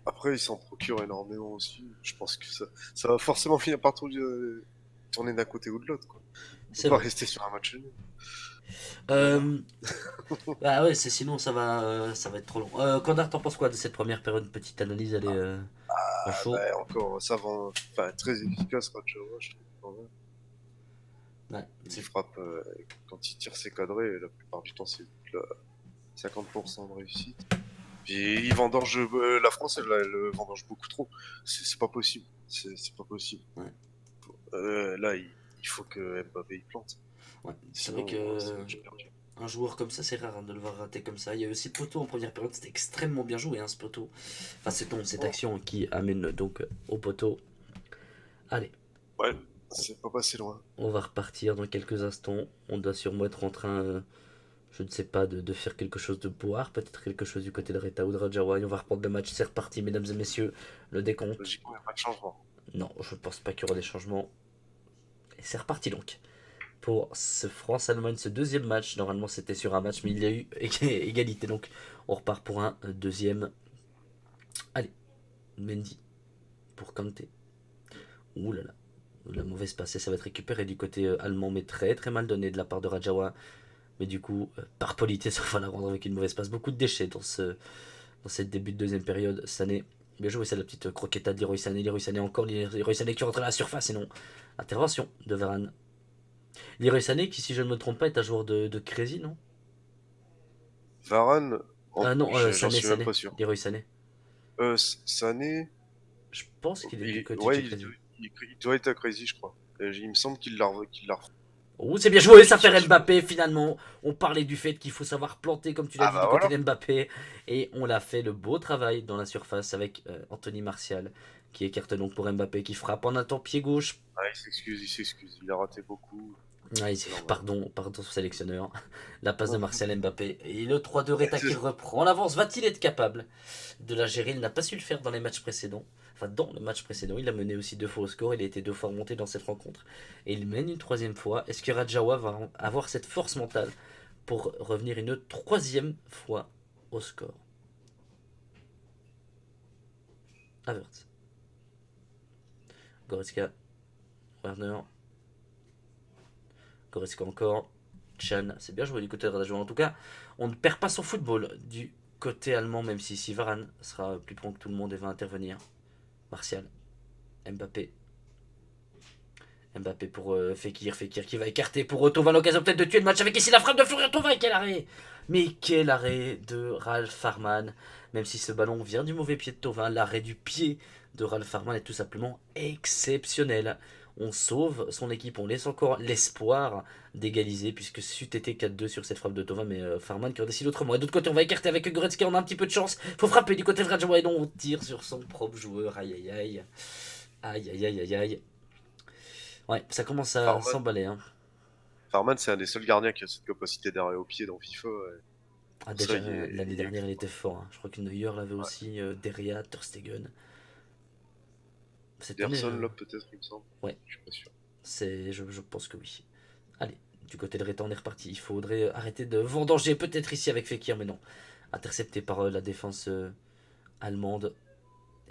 Après, ils s'en procurent énormément aussi. Je pense que ça va forcément finir par tourner d'un côté ou de l'autre, quoi. On peut C'est pas vrai. rester sur un match nul. Mais là, Euh, Bah ouais, sinon ça va être trop long. Kandar, t'en penses quoi de cette première période? Une petite analyse, elle est à ah, chaud. bah, encore, ça va. Enfin, très efficace, Ratchova, je trouve, quand même. Ouais, Il frappe, quand il tire ses cadrés, la plupart du temps, c'est plus de 50% de réussite. Puis il vendange, la France, elle le vendange beaucoup trop. C'est pas possible. C'est pas possible. ouais, Là, il faut que Mbappé il plante. ouais. C'est vrai Sinon, que c'est match perdu. un joueur comme ça, c'est rare de le voir rater comme ça. Il y a aussi le poteau en première période, c'était extrêmement bien joué, hein, ce poteau. Enfin, cette Oh, action qui amène donc au poteau. Allez, ouais, c'est pas passé loin. on va repartir dans quelques instants. On doit sûrement être en train, je ne sais pas, de faire quelque chose de boire, peut-être quelque chose du côté de Reta ou de Rajawa. Et on va reprendre le match. C'est reparti, mesdames et messieurs. Le décompte. Logiquement, il n'y a pas de changement. Non, je ne pense pas qu'il y aura des changements. Et c'est reparti donc. Pour ce France-Allemagne, ce deuxième match. Normalement, c'était sur un match, mais il y a eu égalité. Donc, on repart pour un deuxième. Allez, Mendy pour Kanté. Ouh là là. La mauvaise passée, ça va être récupéré du côté allemand, mais très très mal donné de la part de Rajawa. Mais du coup, par politesse, on va la rendre avec une mauvaise passe. Beaucoup de déchets dans cette début de deuxième période. Sané, bien joué, c'est la petite croqueta de Leroy Sané. Leroy Sané encore, Leroy Sané qui rentre à la surface et non. Intervention de Varane. Leroy Sané qui, si je ne me trompe pas, est un joueur de Crécy, non? Varane, Ah non, j'en Sané, suis même Sané. pas sûr. Leroy Sané. Sané, Je pense qu'il est du côté de ouais, chez Crécy. il doit être à Crazy, je crois. Il me semble qu'il l'a refait. Oh, c'est bien joué, ça fait Mbappé finalement. On parlait du fait qu'il faut savoir planter, comme tu l'as Ah dit, bah du côté voilà. d'Mbappé. Et on l'a fait le beau travail dans la surface avec Anthony Martial, qui écarte donc pour Mbappé, qui frappe en un temps pied gauche. Ah, il s'excuse, il s'excuse. Il a raté beaucoup. Ouais, C'est normal. pardon, sélectionneur. La passe de Martial Mbappé. Et le 3-2 Reta qui reprend l'avance. Va-t-il être capable de la gérer? Il n'a pas su le faire dans les matchs précédents. Enfin, dans le match précédent, il a mené aussi 2 fois au score. Il a été 2 fois remonté dans cette rencontre. Et il mène une 3e fois. Est-ce que Rajawa va avoir cette force mentale pour revenir une 3e fois au score? Havertz. Goretzka. Werner. Goretzka encore. Chan, c'est bien joué du côté de Rajawa. En tout cas, on ne perd pas son football du côté allemand, même si ici Varane sera plus prompt que tout le monde et va intervenir. Martial. Mbappé. Mbappé pour Fekir qui va écarter pour Thauvin, l'occasion peut-être de tuer le match avec ici la frappe de Florian Thauvin. Quel arrêt! Mais quel arrêt de Ralph Farman. Même si ce ballon vient du mauvais pied de Thauvin, l'arrêt du pied de Ralph Farman est tout simplement exceptionnel. On sauve son équipe, on laisse encore l'espoir d'égaliser puisque c'eût été 4-2 sur cette frappe de Thauvin, mais Farman qui en décide autrement. Et de l'autre côté, on va écarter avec Goretzka, on a un petit peu de chance. Faut frapper du côté de Rajawa et non, on tire sur son propre joueur. Aïe aïe aïe. Aïe aïe aïe aïe aïe. Ouais, ça commence à Farman, s'emballer. Hein. Farman, c'est un des seuls gardiens qui a cette capacité d'arrêt au pied dans FIFA. Ah, Pour ça, déjà, l'année il est dernière, il extra. était fort. Hein. Je crois que Neuer l'avait Ouais. aussi, Deria, Ter Stegen. Cette année, Anderson, là, peut-être, il me semble. ouais, Je suis pas sûr. je pense que oui. Allez, du côté de Reta, on est reparti. Il faudrait arrêter de vendanger, peut-être ici avec Fekir, mais non. Intercepté par la défense allemande.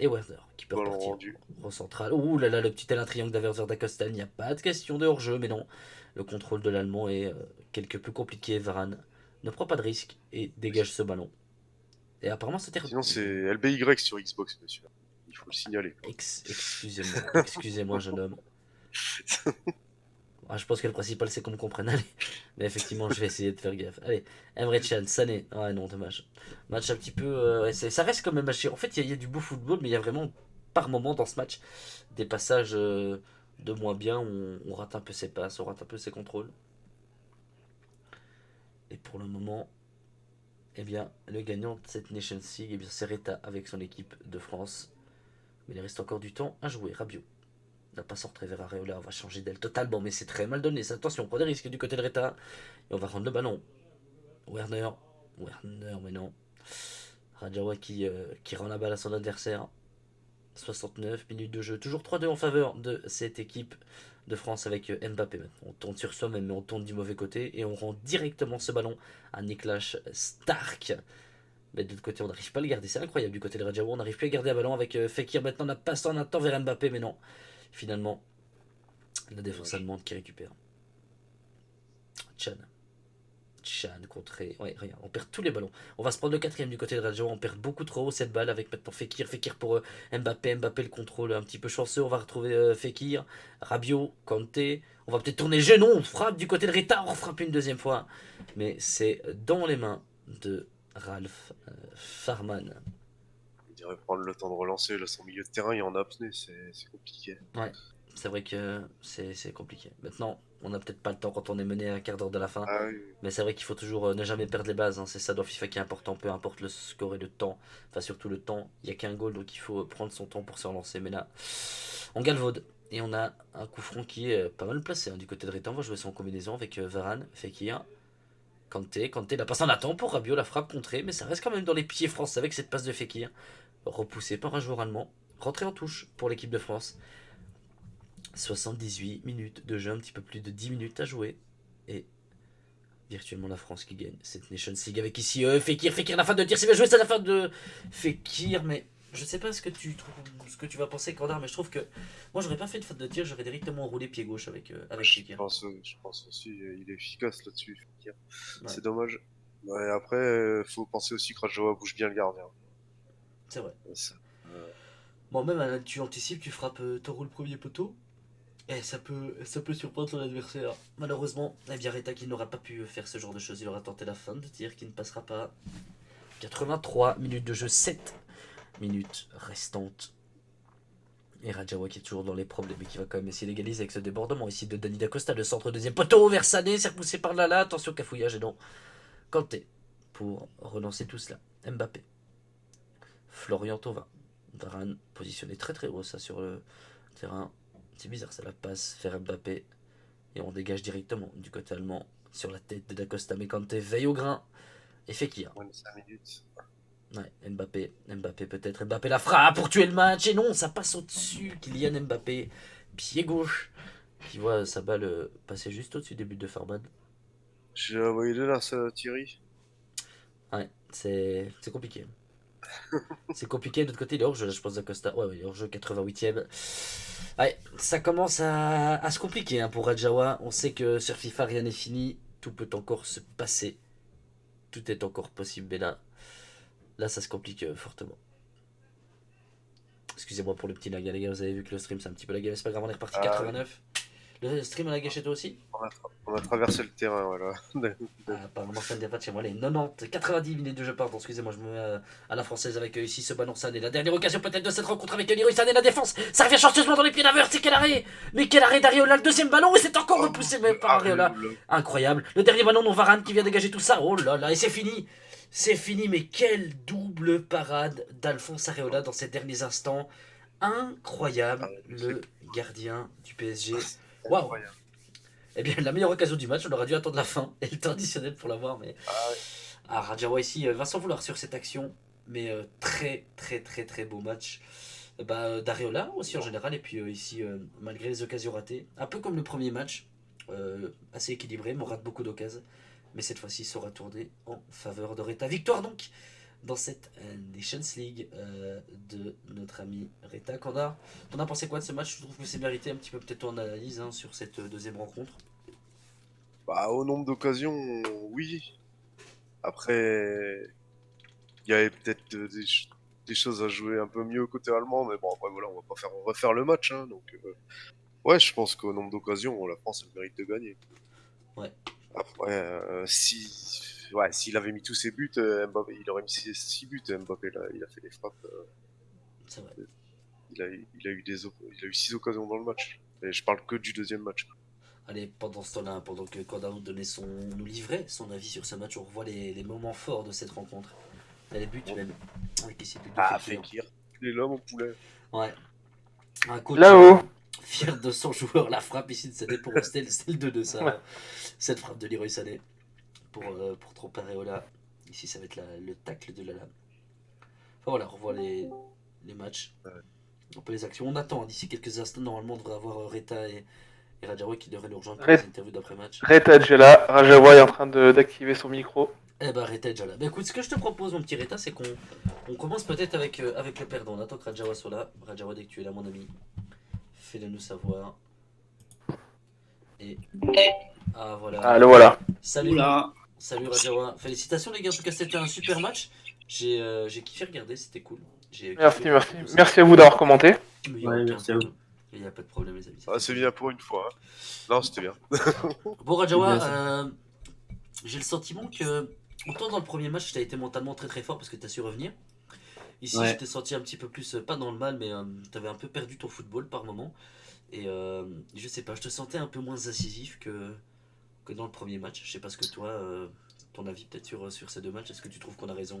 Et Werner, qui peut Ballon repartir rendu. en central. Ouh là là, le petit Alain Triangle d'Averzer d'Acosta. Il n'y a pas de question de hors-jeu, mais non. Le contrôle de l'Allemand est quelque peu compliqué. Varane ne prend pas de risque et dégage ce ballon. Et apparemment, c'était. Sinon, c'est LBY sur Xbox, monsieur. Il faut le signaler. Excusez-moi, jeune homme. Ah, je pense que le principal, c'est qu'on me comprenne. Allez. Mais effectivement, je vais essayer de faire gaffe. Allez, Emre Can, Sané. Ah non, dommage. Match un petit peu. Ouais, ça reste quand même haché. En fait, il y a du beau football, mais il y a vraiment, par moment, dans ce match, des passages de moins bien. On rate un peu ses passes, on rate un peu ses contrôles. Et pour le moment, eh bien, le gagnant de cette Nations League, eh bien, c'est Reta avec son équipe de France. Mais il reste encore du temps à jouer. Rabiot. La passe entrée vers Areola, on va changer d'aile totalement, mais c'est très mal donné. Attention, on prend des risques du côté de Reta. Et on va rendre le ballon. Werner, mais non. Rajawa qui rend la balle à son adversaire. 69 minutes de jeu. Toujours 3-2 en faveur de cette équipe de France avec Mbappé maintenant. On tourne sur soi-même, mais on tourne du mauvais côté. Et on rend directement ce ballon à Niklas Stark. Mais de l'autre côté, on n'arrive pas à le garder. C'est incroyable du côté de Rajawa. On n'arrive plus à garder un ballon avec Fekir. Maintenant, on a passé en un temps vers Mbappé, mais non. Finalement, la défense allemande qui récupère. Chan. Chan contré. Ouais, rien. On perd tous les ballons. On va se prendre le 4ème du côté de Rajawa. On perd beaucoup trop haut cette balle avec maintenant Fekir. Fekir pour Mbappé. Mbappé le contrôle un petit peu chanceux. On va retrouver Fekir. Rabiot. Kanté. On va peut-être tourner le genou. On frappe du côté de Reta. On frappe une 2e fois. Mais c'est dans les mains de Ralph Farman. Il dirait prendre le temps de relancer. Là, son milieu de terrain, il est en apnée. C'est compliqué. Ouais. C'est vrai que c'est compliqué. Maintenant, on n'a peut-être pas le temps quand on est mené à un quart d'heure de la fin. Ah oui. Mais c'est vrai qu'il faut toujours ne jamais perdre les bases. Hein. C'est ça dans FIFA qui est important, peu importe le score et le temps. Enfin, surtout le temps. Il n'y a qu'un goal, donc il faut prendre son temps pour se relancer. Mais là, on galvaude. Et on a un coup franc qui est pas mal placé. Hein. Du côté de Rita, on va jouer son combinaison avec Varane, Fekir, Kanté. La passe en attend pour Rabiot, la frappe contrée. Mais ça reste quand même dans les pieds français avec cette passe de Fekir. Repoussé par un joueur allemand. Rentré en touche pour l'équipe de France. 78 minutes de jeu, un petit peu plus de 10 minutes à jouer. Et virtuellement la France qui gagne cette Nation League avec ici Fekir, la fin de tir, c'est bien joué, c'est la fin de Fekir, mais je sais pas ce que tu trouves, ce que tu vas penser, Cordar, mais je trouve que moi j'aurais pas fait de faute de tir, j'aurais directement roulé pied gauche avec Fekir. Je pense aussi, il est efficace là-dessus. Fekir. Ouais, C'est dommage. Ouais, après, faut penser aussi que Rajawa bouge bien le gardien. c'est vrai. Ça, Bon, même tu anticipes, tu frappes Toro le premier poteau, et ça peut surprendre ton adversaire. Malheureusement, eh bien Reta qui n'aura pas pu faire ce genre de choses, il aura tenté la fin de tir qui ne passera pas. 83 minutes de jeu, 7 minutes restantes. Et Rajawa qui est toujours dans les problèmes mais qui va quand même essayer d'égaliser avec ce débordement ici de Dani Dacosta, le centre deuxième poteau vers Sané, c'est repoussé par Lala, attention cafouillage et non. Kanté pour relancer tout cela. Mbappé. Florian Thauvin. Varane positionné très très haut ça sur le terrain. C'est bizarre ça la passe vers Mbappé. Et on dégage directement du côté allemand sur la tête de Dacosta. Mais Kanté veille au grain et Fekir. Ouais, 5 minutes. Ouais, Mbappé peut-être. Mbappé la frappe pour tuer le match. Et non, ça passe au-dessus. Kylian Mbappé, pied gauche, qui voit sa balle passer juste au-dessus des buts de Farman. J'ai envoyé là, ça, Thierry. Ouais, c'est compliqué. C'est compliqué de l'autre côté, il est hors-jeu, là, je pense, d'Acosta. Ouais, il est hors-jeu, 88ème. Ouais, ça commence à se compliquer pour Rajawa. On sait que sur FIFA, rien n'est fini. Tout peut encore se passer. Tout est encore possible, mais là ça se complique fortement. Excusez-moi pour le petit lag, les gars. Vous avez vu que le stream, c'est un petit peu lagué, mais c'est pas grave, on est reparti. Ah, 89. Le stream a lagué chez toi aussi? on a traversé le terrain, voilà. Apparemment, ça ne vient pas de chez moi. Les 90, 90 minutes de jeu, pardon. Excusez-moi, je me mets à la française avec ici ce ballon Sané. La dernière occasion peut-être de cette rencontre avec Leroy Sané, la défense. Ça revient chanceusement dans les pieds d'Avert. C'est quel arrêt? Mais quel arrêt d'Ariola, le deuxième ballon. Et c'est encore repoussé même par Ariola. Incroyable. Le dernier ballon, non, Varane qui vient dégager tout ça. Oh là là, et c'est fini. C'est fini, mais quelle double parade d'Alphonse Areola dans ces derniers instants. Incroyable, le gardien du PSG. Waouh! Eh bien, la meilleure occasion du match, on aurait dû attendre la fin et le temps additionnel pour l'avoir, mais. Ah, Rajawa ici va s'en vouloir sur cette action, mais très très très très beau match. D'Areola aussi en général, et puis ici, malgré les occasions ratées, un peu comme le premier match, assez équilibré, mais on rate beaucoup d'occasions, mais cette fois-ci, ça sera tourné en faveur de Reta. Victoire donc dans cette Nations League de notre ami Reta. T'en as pensé quoi de ce match? Je trouve que c'est mérité un petit peu peut-être ton analyse sur cette deuxième rencontre. Bah, au nombre d'occasions, oui. Après, il y avait peut-être des choses à jouer un peu mieux côté allemand, mais bon, après voilà, on va pas faire refaire le match, hein, donc ouais, je pense qu'au nombre d'occasions, la France a le mérite de gagner. Ouais. Après, s'il avait mis tous ses buts, Mbappé, il aurait mis 6 buts. Mbappé, là, il a fait des frappes. C'est vrai. Il a eu 6 occasions dans le match. Et je parle que du deuxième match. Allez, pendant ce temps-là, pendant que Corda nous livrait son avis sur ce match, on revoit les moments forts de cette rencontre. Les buts même. Avec ici Fekir. Il est là, mon poulet. Ouais. Un coach là-haut. Fier de son joueur, la frappe ici de Sané pour c'était le 2-2 ça. Ouais. Cette frappe de Leroy Sané pour tromper Areola. Ici, ça va être le tacle de Lala. Enfin voilà, on revoit les matchs. Ouais. Un peu les actions. On attend d'ici quelques instants. Normalement, on devrait avoir Reta et Rajawa qui devraient nous rejoindre pour les interviews d'après-match. Reta est déjà là, Rajawa est en train d'activer son micro. Eh ben Reta est déjà là. Bah écoute, ce que je te propose, mon petit Reta, c'est qu'on commence peut-être avec le perdant. On attend que Rajawa soit là. Rajawa, dès que tu es là, mon ami, fais-le nous savoir. Et. Ah voilà. Ah, le voilà. Salut. Oula. Salut Rajawa. Félicitations les gars, en tout cas c'était un super match. J'ai kiffé regarder, c'était cool. Merci à vous d'avoir commenté. Ouais, merci à vous. Il n'y a pas de problème les amis. C'est bien pour une fois. Hein. Non, c'était bien. Bon Rajawa, j'ai le sentiment que autant dans le premier match tu as été mentalement très très fort parce que tu as su revenir. Ici je t'ai senti un petit peu plus, pas dans le mal, mais tu avais un peu perdu ton football par moment. Et je sais pas, je te sentais un peu moins incisif que dans le premier match. Je sais pas ce que toi, ton avis peut-être sur ces deux matchs. Est-ce que tu trouves qu'on a raison?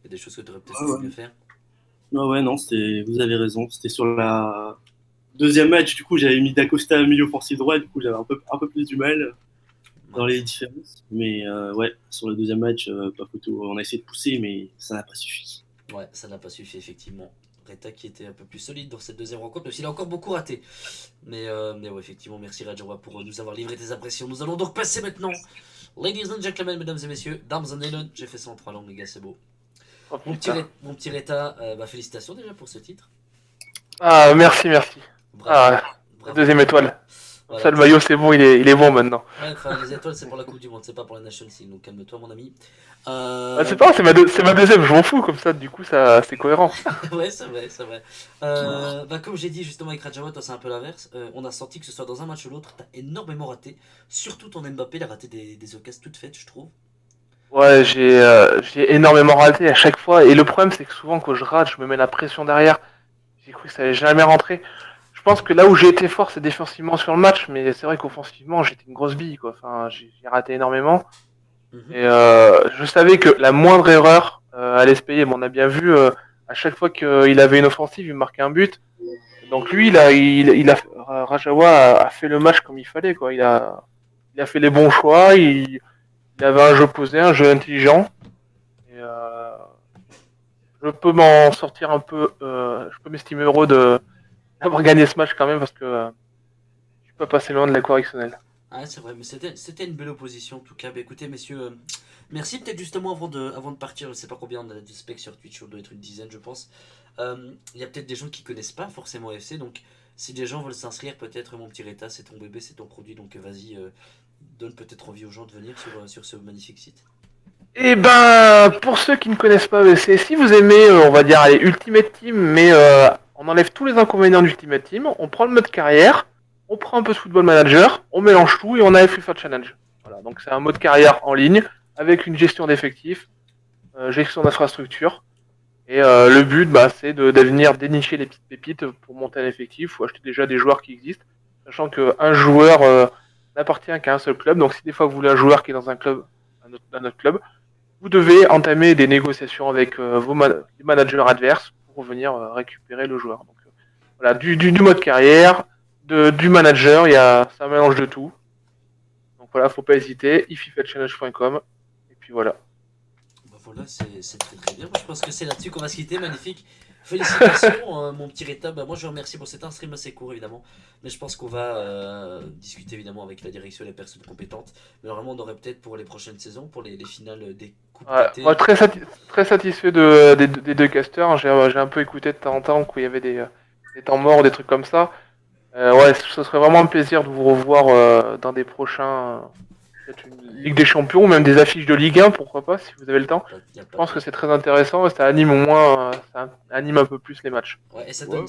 Il y a des choses que tu aurais peut-être pu mieux faire? Ouais, non, vous avez raison. C'était sur la deuxième match, du coup, j'avais mis Dacosta milieu offensif droit, du coup, j'avais un peu plus du mal dans les différences. Mais ouais, sur le deuxième match, pas photo. On a essayé de pousser, mais ça n'a pas suffi. Ouais, ça n'a pas suffi, effectivement. Reta qui était un peu plus solide dans cette deuxième rencontre, même s'il a encore beaucoup raté. Mais ouais, effectivement, merci Rajawa pour nous avoir livré tes impressions. Nous allons donc passer maintenant, ladies and gentlemen, mesdames et messieurs, dames and Helen, j'ai fait ça en 3 langues, les gars, c'est beau. Oh, mon petit Reta, félicitations déjà pour ce titre. Ah, merci. Bravo. La deuxième étoile. Voilà. Ça, le maillot, c'est bon, il est bon maintenant. Ouais, les étoiles, c'est pour la Coupe du Monde, c'est pas pour la National League, donc calme-toi, mon ami. C'est pas, c'est ma deuxième, je m'en fous, comme ça, du coup, ça, c'est cohérent. Ouais, c'est vrai. Comme j'ai dit justement avec Rajawa, toi, c'est un peu l'inverse. On a senti que ce soit dans un match ou l'autre, t'as énormément raté. Surtout ton Mbappé, il a raté des occasions toutes faites, je trouve. Ouais, j'ai énormément raté à chaque fois. Et le problème, c'est que souvent, quand je rate, je me mets la pression derrière. j'ai cru que ça allait jamais rentrer. Je pense que là où j'ai été fort, c'est défensivement sur le match, mais c'est vrai qu'offensivement, j'étais une grosse bille, quoi. Enfin, j'ai raté énormément. Mhm. Et je savais que la moindre erreur allait se payer. Bon, on a bien vu, à chaque fois qu'il avait une offensive, il marquait un but. Donc lui, Rajawa a fait le match comme il fallait, quoi. Il a fait les bons choix, il avait un jeu posé, un jeu intelligent. Et je peux m'en sortir un peu, je peux m'estimer heureux d'avoir gagné ce match quand même parce que je suis pas passé loin de la correctionnelle. Ah, c'est vrai, mais c'était une belle opposition en tout cas. Bah, écoutez, messieurs, merci. Peut-être justement avant de partir, je sais pas combien on a de specs sur Twitch, on doit être une dizaine, je pense. Il y a peut-être des gens qui connaissent pas forcément FC, donc si des gens veulent s'inscrire, peut-être mon petit Reta, c'est ton bébé, c'est ton produit, donc vas-y, donne peut-être envie aux gens de venir sur ce magnifique site. Et ben, pour ceux qui ne connaissent pas EC, si vous aimez, on va dire, allez, Ultimate Team, mais on enlève tous les inconvénients d'Ultimate Team, on prend le mode carrière, on prend un peu de Football Manager, on mélange tout et on a FIFA Challenge. Voilà, donc c'est un mode carrière en ligne, avec une gestion d'effectifs, gestion d'infrastructure, et le but, bah, c'est de venir dénicher les petites pépites pour monter un effectif ou acheter déjà des joueurs qui existent, sachant qu'un joueur n'appartient qu'à un seul club, donc si des fois vous voulez un joueur qui est dans un club, un autre club, vous devez entamer des négociations avec les managers adverses pour venir récupérer le joueur. Donc, voilà, du mode carrière, du manager, c'est un mélange de tout. Donc voilà, faut pas hésiter, ififachallenge.com. Et puis voilà. Bah voilà, c'est très très bien. Moi, je pense que c'est là-dessus qu'on va se quitter. Magnifique. Félicitations, mon petit Reta. Bah, moi, je vous remercie. Bon, c'est un stream assez court, évidemment. Mais je pense qu'on va discuter, évidemment, avec la direction et les personnes compétentes. Mais vraiment, on aurait peut-être pour les prochaines saisons, pour les finales des Coupes d'été. Moi, très satisfait des deux casters. J'ai un peu écouté de temps en temps où il y avait des temps morts, des trucs comme ça. Ouais, ce serait vraiment un plaisir de vous revoir dans des prochains. Peut-être une Ligue des Champions ou même des affiches de Ligue 1, pourquoi pas, si vous avez le temps. Je pense que c'est très intéressant et ça anime au moins, ça anime un peu plus les matchs. Ouais, et ça donne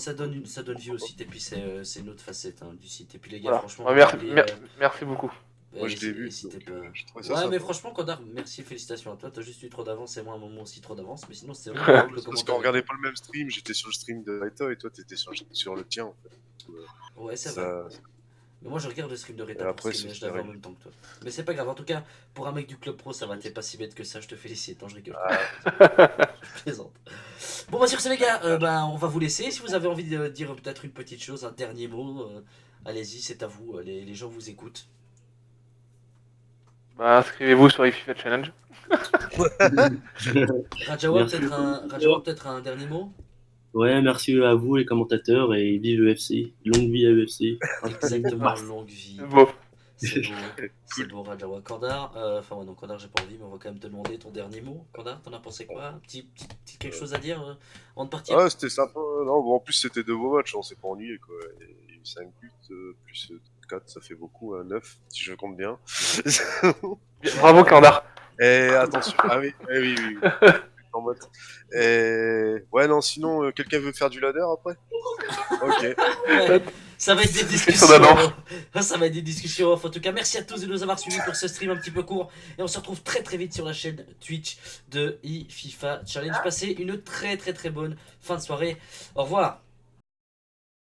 vie au site. Et puis, c'est une autre facette du site. Et puis, les gars, Voilà. franchement, Ouais, merci beaucoup. Moi, je l'ai vu. C'était pas... Je trouvais ça Ouais, sympa. mais franchement, Kodar, merci, félicitations à toi. T'as juste eu trop d'avance et moi, à un moment aussi trop d'avance. Mais sinon, c'était vraiment cool le Parce qu'on commentaire. regardait pas le même stream, j'étais sur le stream de Reta et toi t'étais sur le tien en fait. Ouais, c'est Ça- vrai. Mais moi, je regarde le stream de Et Reta après, pour streamer, c'est je l'avais en pareil. même temps que toi. Mais c'est pas grave, en tout cas, pour un mec du Club Pro, ça va, t'es pas si bête que ça, je te félicite. Non, je rigole. Je plaisante. Bon, bah, sur ce, les gars, on va vous laisser. Si vous avez envie de dire peut-être une petite chose, un dernier mot, allez-y, c'est à vous. Les gens vous écoutent. Bah, inscrivez-vous sur FIFA Challenge. Rajawa, Merci peut-être un dernier mot. Ouais, merci à vous les commentateurs et vive UFC. Longue vie à UFC. Exactement, longue vie. Bon. C'est beau, c'est beau, Rajawa. Kandar, enfin, ouais, non, Kandar, j'ai pas envie, mais on va quand même te demander ton dernier mot. Kandar, t'en as pensé quoi? Petit quelque chose à dire avant de partir? Ah, c'était sympa. Non, bon, en plus, c'était deux beaux matchs, on s'est pas ennuyé quoi. Il y a eu 5 buts, plus 4, ça fait beaucoup, 9, si je compte bien. Bravo, Kandar. Et attention, ah oui, oui. En mode. Et ouais, non, sinon, quelqu'un veut faire du ladder après? Ok. Ouais, ça va être des discussions. Ça va être des discussions off. En tout cas, merci à tous de nous avoir suivis pour ce stream un petit peu court. Et on se retrouve très très vite sur la chaîne Twitch de eFIFA Challenge. Passez une très très très bonne fin de soirée. Au revoir.